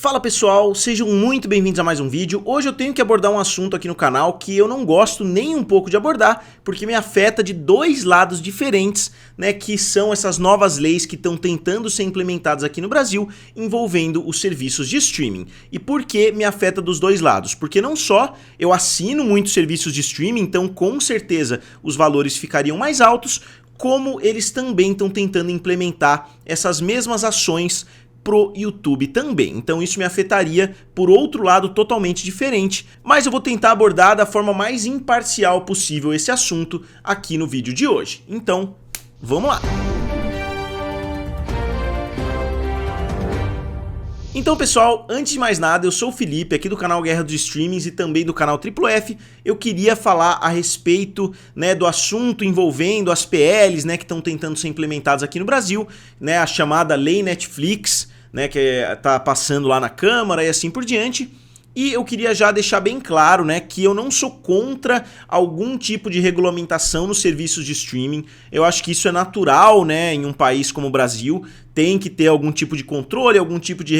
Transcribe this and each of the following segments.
Fala pessoal, sejam muito bem-vindos a mais um vídeo. Hoje eu tenho que abordar um assunto aqui no canal que eu não gosto nem um pouco de abordar, porque me afeta de dois lados diferentes, né, que são essas novas leis que estão tentando ser implementadas aqui no Brasil, envolvendo os serviços de streaming. E por que me afeta dos dois lados? Porque não só eu assino muitos serviços de streaming, então com certeza os valores ficariam mais altos, como eles também estão tentando implementar essas mesmas ações pro YouTube também. Então isso me afetaria por outro lado totalmente diferente, mas eu vou tentar abordar da forma mais imparcial possível esse assunto aqui no vídeo de hoje. Então, vamos lá! Então pessoal, antes de mais nada, eu sou o Felipe, aqui do canal Guerra dos Streamings e também do canal Triplo F. Eu queria falar a respeito, né, do assunto envolvendo as PLs, né, que estão tentando ser implementadas aqui no Brasil, né, a chamada Lei Netflix, né, que tá passando lá na Câmara e assim por diante. E eu queria já deixar bem claro, né, que eu não sou contra algum tipo de regulamentação nos serviços de streaming. Eu acho que isso é natural, né, em um país como o Brasil. Tem que ter algum tipo de controle, algum tipo de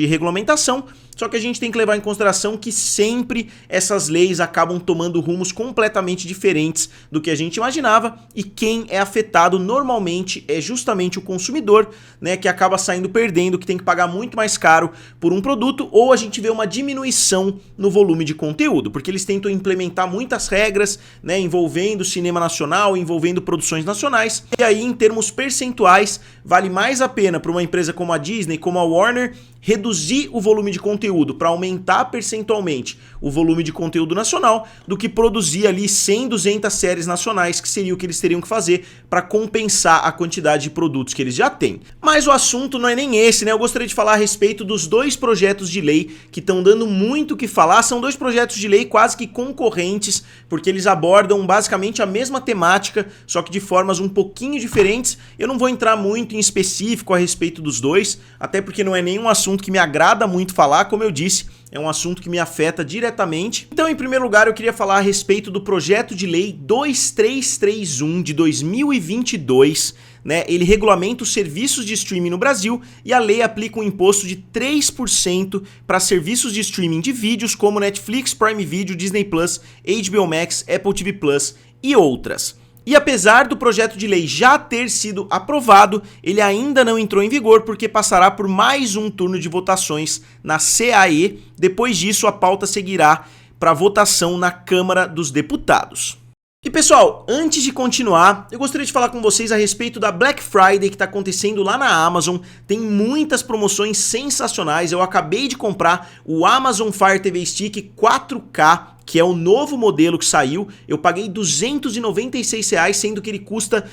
regulamentação, só que a gente tem que levar em consideração que sempre essas leis acabam tomando rumos completamente diferentes do que a gente imaginava, e quem é afetado normalmente é justamente o consumidor, né, que acaba saindo perdendo, que tem que pagar muito mais caro por um produto, ou a gente vê uma diminuição no volume de conteúdo, porque eles tentam implementar muitas regras, né, envolvendo cinema nacional, envolvendo produções nacionais, e aí em termos percentuais vale mais a pena para uma empresa como a Disney, como a Warner, reduzir o volume de conteúdo para aumentar percentualmente o volume de conteúdo nacional do que produzir ali 100, 200 séries nacionais, que seria o que eles teriam que fazer para compensar a quantidade de produtos que eles já têm. Mas o assunto não é nem esse, né? Eu gostaria de falar a respeito dos dois projetos de lei que estão dando muito o que falar. São dois projetos de lei quase que concorrentes, porque eles abordam basicamente a mesma temática, só que de formas um pouquinho diferentes. Eu não vou entrar muito em específico a respeito dos dois, até porque não é nenhum assunto que me agrada muito falar, como eu disse, é um assunto que me afeta diretamente. Então, em primeiro lugar, eu queria falar a respeito do projeto de lei 2331 de 2022, né? Ele regulamenta os serviços de streaming no Brasil e a lei aplica um imposto de 3% para serviços de streaming de vídeos como Netflix, Prime Video, Disney Plus, HBO Max, Apple TV Plus e outras. E apesar do projeto de lei já ter sido aprovado, ele ainda não entrou em vigor porque passará por mais um turno de votações na CAE. Depois disso, a pauta seguirá para votação na Câmara dos Deputados. E pessoal, antes de continuar, eu gostaria de falar com vocês a respeito da Black Friday que está acontecendo lá na Amazon. Tem muitas promoções sensacionais. Eu acabei de comprar o Amazon Fire TV Stick 4K, que é o novo modelo que saiu. Eu paguei R$296, sendo que ele custa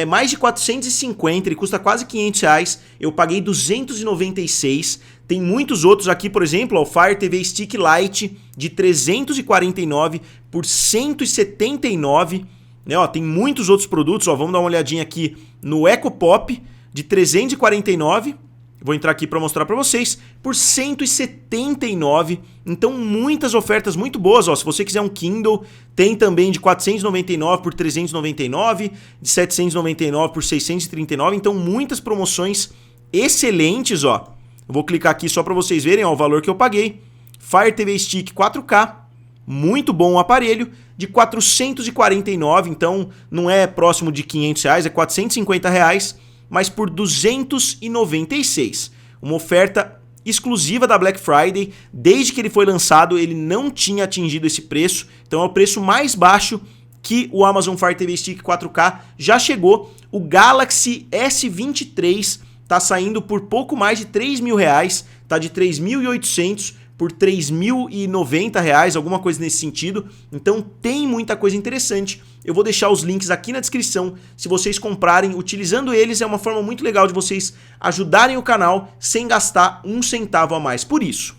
mais de 450, ele custa quase R$500. Eu paguei R$296. Tem muitos outros aqui, por exemplo, o Fire TV Stick Lite de 349 por 179, né? Ó, tem muitos outros produtos, ó, vamos dar uma olhadinha aqui no Eco Pop de 349. Vou entrar aqui para mostrar para vocês, por 179, então muitas ofertas muito boas, ó. Se você quiser um Kindle, tem também de 499 por 399, de 799 por 639, então muitas promoções excelentes, ó. Eu vou clicar aqui só para vocês verem, ó, o valor que eu paguei. Fire TV Stick 4K, muito bom o aparelho, de 449, então não é próximo de R$500, é R$450, mas por 296. Uma oferta exclusiva da Black Friday. Desde que ele foi lançado, ele não tinha atingido esse preço. Então é o preço mais baixo que o Amazon Fire TV Stick 4K já chegou. O Galaxy S23 tá saindo por pouco mais de R$3.000. Tá de 3.800 por R$3.090, alguma coisa nesse sentido. Então tem muita coisa interessante. Eu vou deixar os links aqui na descrição. Se vocês comprarem, utilizando eles, é uma forma muito legal de vocês ajudarem o canal sem gastar um centavo a mais por isso.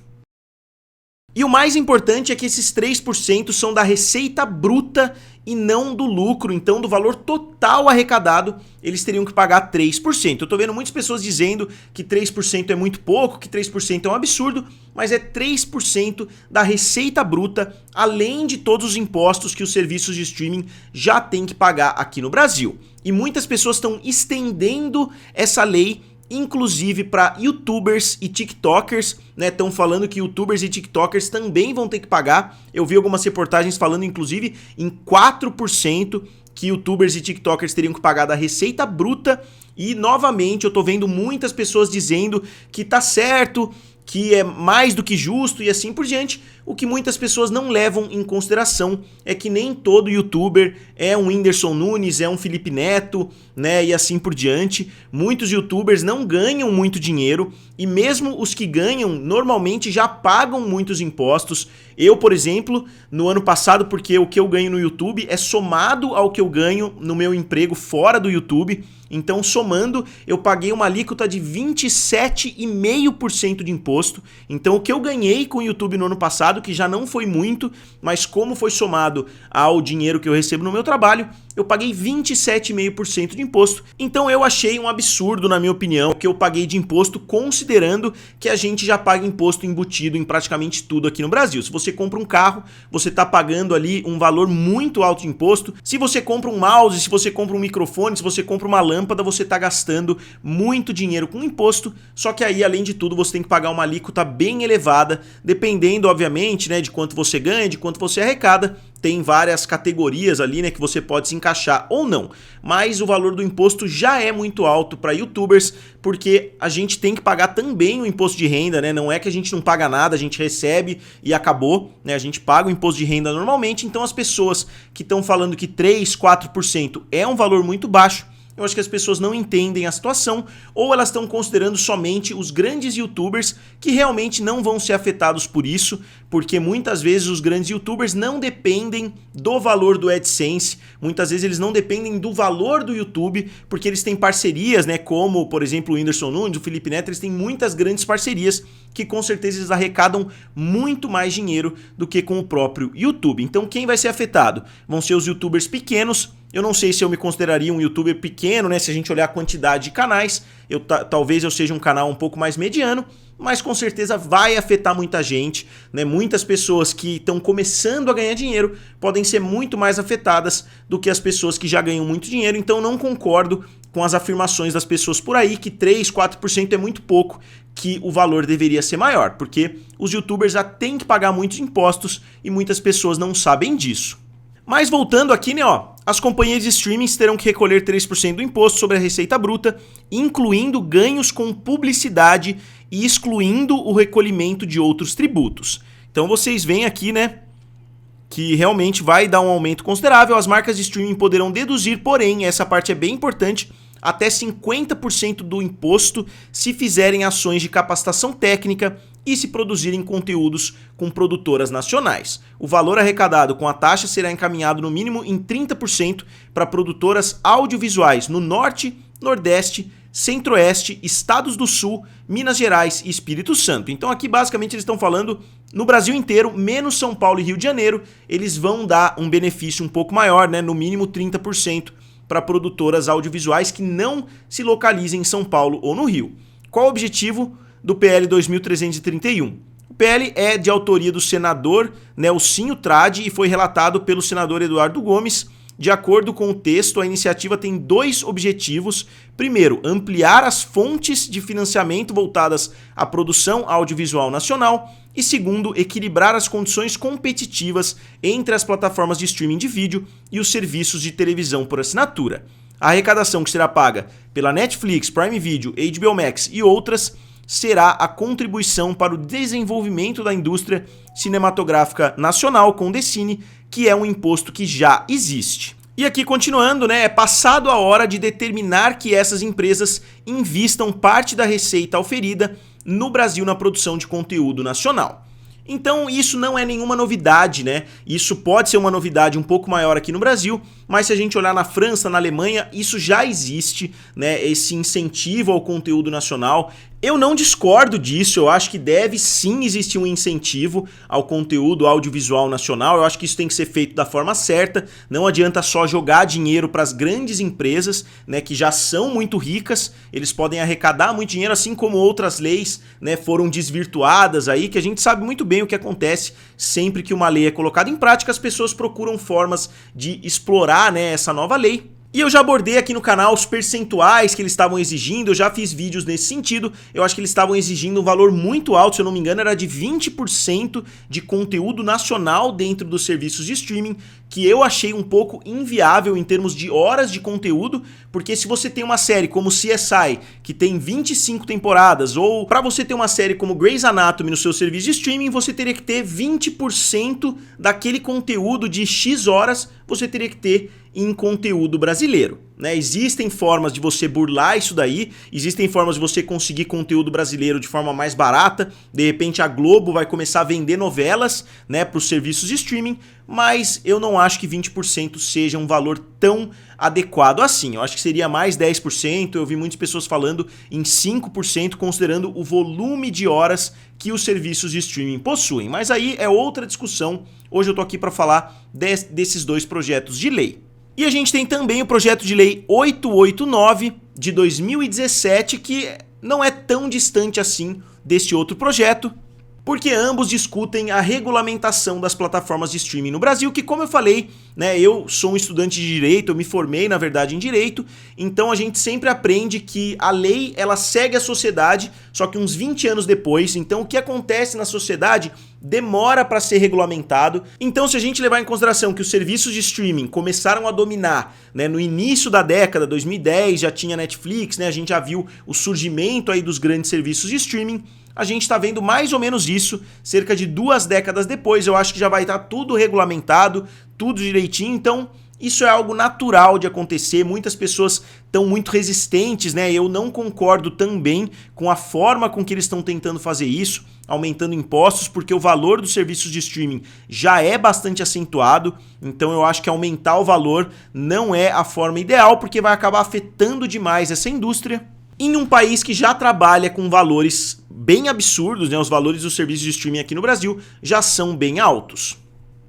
E o mais importante é que esses 3% são da receita bruta e não do lucro. Então, do valor total arrecadado, eles teriam que pagar 3%. Eu tô vendo muitas pessoas dizendo que 3% é muito pouco, que 3% é um absurdo, mas é 3% da receita bruta, além de todos os impostos que os serviços de streaming já têm que pagar aqui no Brasil. E muitas pessoas estão estendendo essa lei inclusive para YouTubers e TikTokers, né? Estão falando que YouTubers e TikTokers também vão ter que pagar. Eu vi algumas reportagens falando, inclusive, em 4% que YouTubers e TikTokers teriam que pagar da receita bruta. E, novamente, eu tô vendo muitas pessoas dizendo que tá certo, que é mais do que justo e assim por diante. O que muitas pessoas não levam em consideração é que nem todo youtuber é um Whindersson Nunes, é um Felipe Neto, né, e assim por diante. Muitos youtubers não ganham muito dinheiro e mesmo os que ganham normalmente já pagam muitos impostos. Eu, por exemplo, no ano passado, porque o que eu ganho no YouTube é somado ao que eu ganho no meu emprego fora do YouTube, então somando eu paguei uma alíquota de 27,5% de imposto. Então o que eu ganhei com o YouTube no ano passado, que já não foi muito, mas como foi somado ao dinheiro que eu recebo no meu trabalho, eu paguei 27,5% de imposto. Então eu achei um absurdo, na minha opinião, que eu paguei de imposto, considerando que a gente já paga imposto embutido em praticamente tudo aqui no Brasil. Se você compra um carro, você está pagando ali um valor muito alto de imposto. Se você compra um mouse, se você compra um microfone, se você compra uma lâmpada, você está gastando muito dinheiro com imposto. Só que aí, além de tudo, você tem que pagar uma alíquota bem elevada, dependendo, obviamente, né, de quanto você ganha, de quanto você arrecada. Tem várias categorias ali, né, que você pode se encaixar ou não. Mas o valor do imposto já é muito alto para YouTubers, porque a gente tem que pagar também o imposto de renda, né? Não é que a gente não paga nada, a gente recebe e acabou, né? A gente paga o imposto de renda normalmente, então as pessoas que estão falando que 3, 4% é um valor muito baixo, eu acho que as pessoas não entendem a situação ou elas estão considerando somente os grandes youtubers que realmente não vão ser afetados por isso, porque muitas vezes os grandes youtubers não dependem do valor do AdSense, muitas vezes eles não dependem do valor do YouTube, porque eles têm parcerias, né, como por exemplo o Whindersson Nunes, o Felipe Neto, eles têm muitas grandes parcerias que com certeza eles arrecadam muito mais dinheiro do que com o próprio YouTube. Então quem vai ser afetado? Vão ser os youtubers pequenos. Eu não sei se eu me consideraria um youtuber pequeno, né? Se a gente olhar a quantidade de canais, talvez eu seja um canal um pouco mais mediano, mas com certeza vai afetar muita gente, né? Muitas pessoas que estão começando a ganhar dinheiro podem ser muito mais afetadas do que as pessoas que já ganham muito dinheiro, então eu não concordo com as afirmações das pessoas por aí que 3, 4% é muito pouco, que o valor deveria ser maior, porque os youtubers já têm que pagar muitos impostos e muitas pessoas não sabem disso. Mas voltando aqui, né, ó, as companhias de streaming terão que recolher 3% do imposto sobre a receita bruta, incluindo ganhos com publicidade e excluindo o recolhimento de outros tributos. Então vocês veem aqui, né, que realmente vai dar um aumento considerável. As marcas de streaming poderão deduzir, porém, essa parte é bem importante, até 50% do imposto se fizerem ações de capacitação técnica e se produzirem conteúdos com produtoras nacionais. O valor arrecadado com a taxa será encaminhado no mínimo em 30% para produtoras audiovisuais no Norte, Nordeste, Centro-Oeste, Estados do Sul, Minas Gerais e Espírito Santo. Então aqui basicamente eles estão falando no Brasil inteiro, menos São Paulo e Rio de Janeiro, eles vão dar um benefício um pouco maior, né, no mínimo 30%. Para produtoras audiovisuais que não se localizem em São Paulo ou no Rio. Qual o objetivo do PL 2331? O PL é de autoria do senador Nelsinho Trade e foi relatado pelo senador Eduardo Gomes. De acordo com o texto, a iniciativa tem dois objetivos. Primeiro, ampliar as fontes de financiamento voltadas à produção audiovisual nacional. E segundo, equilibrar as condições competitivas entre as plataformas de streaming de vídeo e os serviços de televisão por assinatura. A arrecadação que será paga pela Netflix, Prime Video, HBO Max e outras será a contribuição para o desenvolvimento da indústria cinematográfica nacional com DECINE, que é um imposto que já existe. E aqui continuando, né, é passado a hora de determinar que essas empresas invistam parte da receita oferida no Brasil na produção de conteúdo nacional. Então isso não é nenhuma novidade, né? Isso pode ser uma novidade um pouco maior aqui no Brasil, mas se a gente olhar na França, na Alemanha, isso já existe, né? Esse incentivo ao conteúdo nacional. Eu não discordo disso, eu acho que deve sim existir um incentivo ao conteúdo audiovisual nacional, eu acho que isso tem que ser feito da forma certa, não adianta só jogar dinheiro para as grandes empresas, né, que já são muito ricas, eles podem arrecadar muito dinheiro, assim como outras leis, né, foram desvirtuadas aí, que a gente sabe muito bem o que acontece sempre que uma lei é colocada em prática, as pessoas procuram formas de explorar, né, essa nova lei. E eu já abordei aqui no canal os percentuais que eles estavam exigindo, eu já fiz vídeos nesse sentido, eu acho que eles estavam exigindo um valor muito alto, se eu não me engano era de 20% de conteúdo nacional dentro dos serviços de streaming, que eu achei um pouco inviável em termos de horas de conteúdo, porque se você tem uma série como CSI, que tem 25 temporadas, ou para você ter uma série como Grey's Anatomy no seu serviço de streaming, você teria que ter 20% daquele conteúdo de X horas, você teria que ter em conteúdo brasileiro, né? Existem formas de você burlar isso daí, existem formas de você conseguir conteúdo brasileiro de forma mais barata, de repente a Globo vai começar a vender novelas, né, para os serviços de streaming, mas eu não acho que 20% seja um valor tão adequado assim, eu acho que seria mais 10%, eu vi muitas pessoas falando em 5% considerando o volume de horas que os serviços de streaming possuem, mas aí é outra discussão, hoje eu tô aqui para falar desses dois projetos de lei. E a gente tem também o projeto de lei 889 de 2017, que não é tão distante assim deste outro projeto, porque ambos discutem a regulamentação das plataformas de streaming no Brasil, que como eu falei, né, eu sou um estudante de direito, eu me formei na verdade em direito, então a gente sempre aprende que a lei ela segue a sociedade, só que uns 20 anos depois, então o que acontece na sociedade demora para ser regulamentado. Então se a gente levar em consideração que os serviços de streaming começaram a dominar, né, no início da década, 2010, já tinha Netflix, né, a gente já viu o surgimento aí dos grandes serviços de streaming, a gente está vendo mais ou menos isso, cerca de 2 décadas depois, eu acho que já vai estar tudo regulamentado, tudo direitinho, então isso é algo natural de acontecer, muitas pessoas estão muito resistentes, né? Eu não concordo também com a forma com que eles estão tentando fazer isso, aumentando impostos, porque o valor dos serviços de streaming já é bastante acentuado, então eu acho que aumentar o valor não é a forma ideal, porque vai acabar afetando demais essa indústria. Em um país que já trabalha com valores bem absurdos, né? Os valores dos serviços de streaming aqui no Brasil já são bem altos.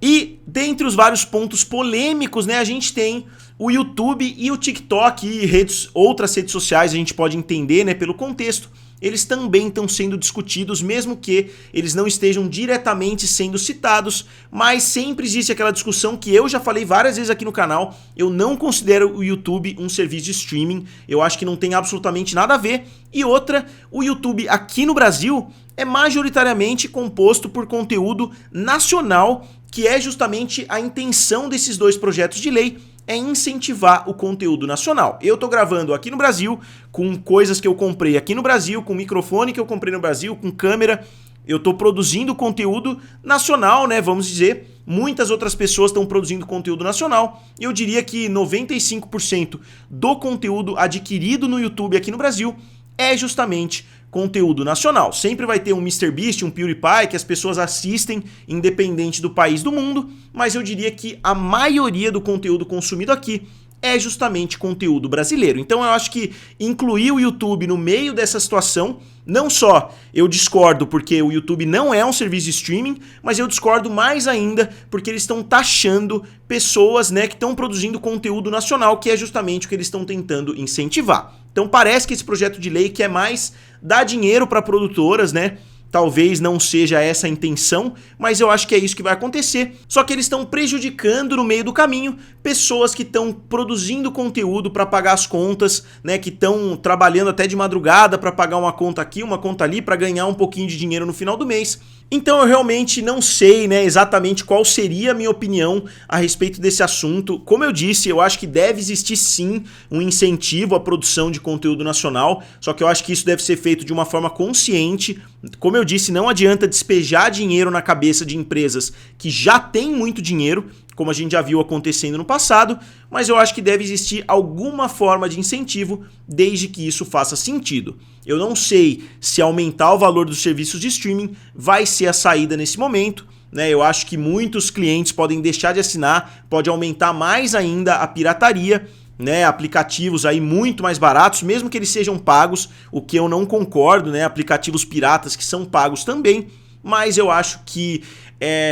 E dentre os vários pontos polêmicos, né, a gente tem o YouTube e o TikTok e outras redes sociais, a gente pode entender, né, pelo contexto, eles também estão sendo discutidos, mesmo que eles não estejam diretamente sendo citados, mas sempre existe aquela discussão que eu já falei várias vezes aqui no canal, eu não considero o YouTube um serviço de streaming, eu acho que não tem absolutamente nada a ver, e outra, o YouTube aqui no Brasil é majoritariamente composto por conteúdo nacional, que é justamente a intenção desses dois projetos de lei, é incentivar o conteúdo nacional. Eu tô gravando aqui no Brasil, com coisas que eu comprei aqui no Brasil, com microfone que eu comprei no Brasil, com câmera, eu tô produzindo conteúdo nacional, né, vamos dizer. Muitas outras pessoas estão produzindo conteúdo nacional, e eu diria que 95% do conteúdo adquirido no YouTube aqui no Brasil é justamente conteúdo nacional. Sempre vai ter um MrBeast, um PewDiePie que as pessoas assistem independente do país do mundo, mas eu diria que a maioria do conteúdo consumido aqui é justamente conteúdo brasileiro. Então eu acho que incluir o YouTube no meio dessa situação, não só eu discordo porque o YouTube não é um serviço de streaming, mas eu discordo mais ainda porque eles estão taxando pessoas, né, que estão produzindo conteúdo nacional, que é justamente o que eles estão tentando incentivar. Então parece que esse projeto de lei quer mais dar dinheiro para produtoras, né? Talvez não seja essa a intenção, mas eu acho que é isso que vai acontecer. Só que eles estão prejudicando no meio do caminho pessoas que estão produzindo conteúdo para pagar as contas, né, que estão trabalhando até de madrugada para pagar uma conta aqui, uma conta ali, para ganhar um pouquinho de dinheiro no final do mês. Então eu realmente não sei, né, exatamente qual seria a minha opinião a respeito desse assunto. Como eu disse, eu acho que deve existir sim um incentivo à produção de conteúdo nacional, só que eu acho que isso deve ser feito de uma forma consciente. Como eu disse, não adianta despejar dinheiro na cabeça de empresas que já têm muito dinheiro, como a gente já viu acontecendo no passado, mas eu acho que deve existir alguma forma de incentivo desde que isso faça sentido. Eu não sei se aumentar o valor dos serviços de streaming vai ser a saída nesse momento, né? Eu acho que muitos clientes podem deixar de assinar, pode aumentar mais ainda a pirataria, né, aplicativos aí muito mais baratos, mesmo que eles sejam pagos, o que eu não concordo, né, aplicativos piratas que são pagos também, mas eu acho que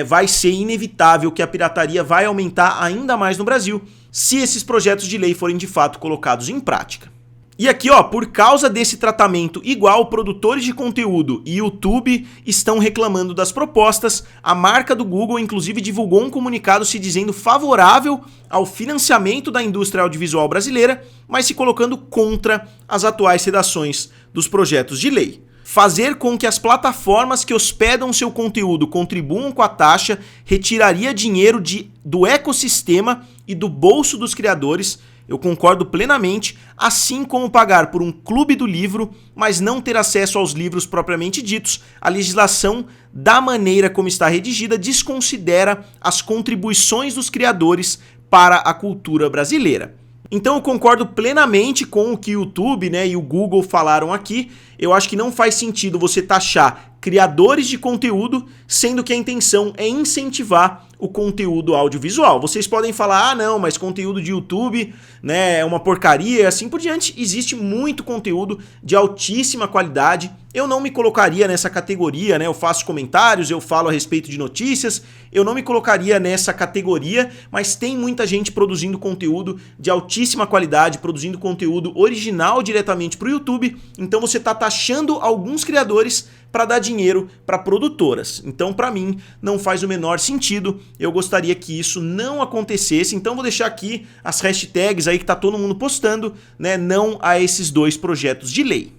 vai ser inevitável que a pirataria vai aumentar ainda mais no Brasil, se esses projetos de lei forem de fato colocados em prática. E aqui, ó, por causa desse tratamento igual, produtores de conteúdo e YouTube estão reclamando das propostas. A marca do Google, inclusive, divulgou um comunicado se dizendo favorável ao financiamento da indústria audiovisual brasileira, mas se colocando contra as atuais redações dos projetos de lei. Fazer com que as plataformas que hospedam seu conteúdo contribuam com a taxa retiraria dinheiro do ecossistema e do bolso dos criadores. Eu concordo plenamente, assim como pagar por um clube do livro, mas não ter acesso aos livros propriamente ditos. A legislação, da maneira como está redigida, desconsidera as contribuições dos criadores para a cultura brasileira. Então eu concordo plenamente com o que o YouTube, né, e o Google falaram aqui. Eu acho que não faz sentido você taxar criadores de conteúdo, sendo que a intenção é incentivar o conteúdo audiovisual. Vocês podem falar, ah não, mas conteúdo de YouTube, né, é uma porcaria e assim por diante. Existe muito conteúdo de altíssima qualidade. Eu não me colocaria nessa categoria, né? Eu faço comentários, eu falo a respeito de notícias, eu não me colocaria nessa categoria, mas tem muita gente produzindo conteúdo de altíssima qualidade, produzindo conteúdo original diretamente para o YouTube. Então você está taxando alguns criadores para dar dinheiro para produtoras. Então, para mim, não faz o menor sentido. Eu gostaria que isso não acontecesse. Então, vou deixar aqui as hashtags aí que tá todo mundo postando, né? Não a esses dois projetos de lei.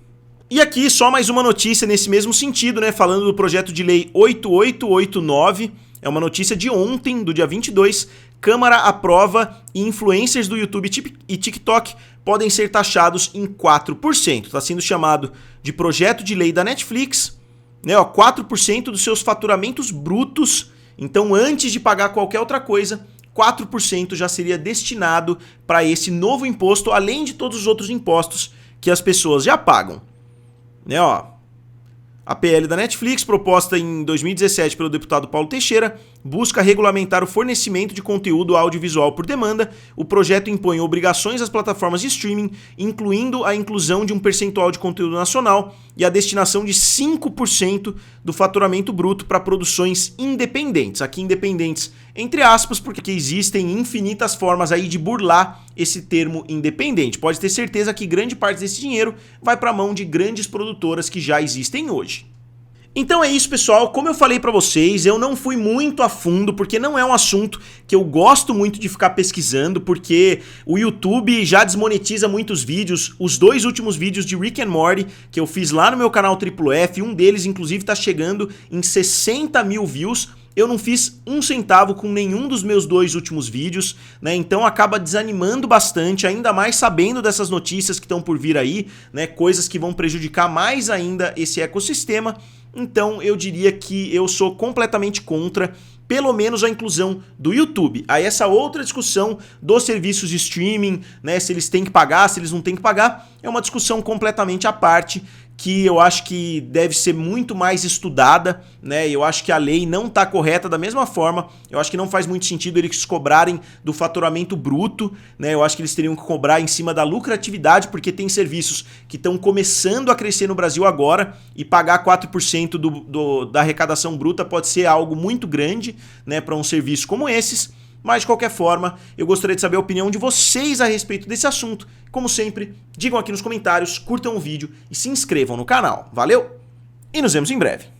E aqui só mais uma notícia nesse mesmo sentido, né? Falando do projeto de lei 8889. É uma notícia de ontem, do dia 22. Câmara aprova e influencers do YouTube e TikTok podem ser taxados em 4%. Está sendo chamado de projeto de lei da Netflix. Né, ó, 4% dos seus faturamentos brutos. Então, antes de pagar qualquer outra coisa, 4% já seria destinado para esse novo imposto, além de todos os outros impostos que as pessoas já pagam. Né, ó. A PL da Netflix, proposta em 2017 pelo deputado Paulo Teixeira, busca regulamentar o fornecimento de conteúdo audiovisual por demanda. O projeto impõe obrigações às plataformas de streaming, incluindo a inclusão de um percentual de conteúdo nacional e a destinação de 5% do faturamento bruto para produções independentes. Aqui independentes entre aspas, porque existem infinitas formas aí de burlar esse termo independente. Pode ter certeza que grande parte desse dinheiro vai para a mão de grandes produtoras que já existem hoje. Então é isso, pessoal. Como eu falei pra vocês, eu não fui muito a fundo, porque não é um assunto que eu gosto muito de ficar pesquisando, porque o YouTube já desmonetiza muitos vídeos. Os dois últimos vídeos de Rick and Morty que eu fiz lá no meu canal TriploF, um deles inclusive tá chegando em 60 mil views. Eu não fiz um centavo com nenhum dos meus dois últimos vídeos, né? Então acaba desanimando bastante, ainda mais sabendo dessas notícias que estão por vir aí, né? Coisas que vão prejudicar mais ainda esse ecossistema. Então eu diria que eu sou completamente contra, pelo menos a inclusão do YouTube. Aí essa outra discussão dos serviços de streaming, né? Se eles têm que pagar, se eles não têm que pagar, é uma discussão completamente à parte, que eu acho que deve ser muito mais estudada, né? Eu acho que a lei não está correta da mesma forma. Eu acho que não faz muito sentido eles cobrarem do faturamento bruto, né? Eu acho que eles teriam que cobrar em cima da lucratividade, porque tem serviços que estão começando a crescer no Brasil agora e pagar 4% da arrecadação bruta pode ser algo muito grande, né, para um serviço como esses. Mas, de qualquer forma, eu gostaria de saber a opinião de vocês a respeito desse assunto. Como sempre, digam aqui nos comentários, curtam o vídeo e se inscrevam no canal. Valeu! E nos vemos em breve.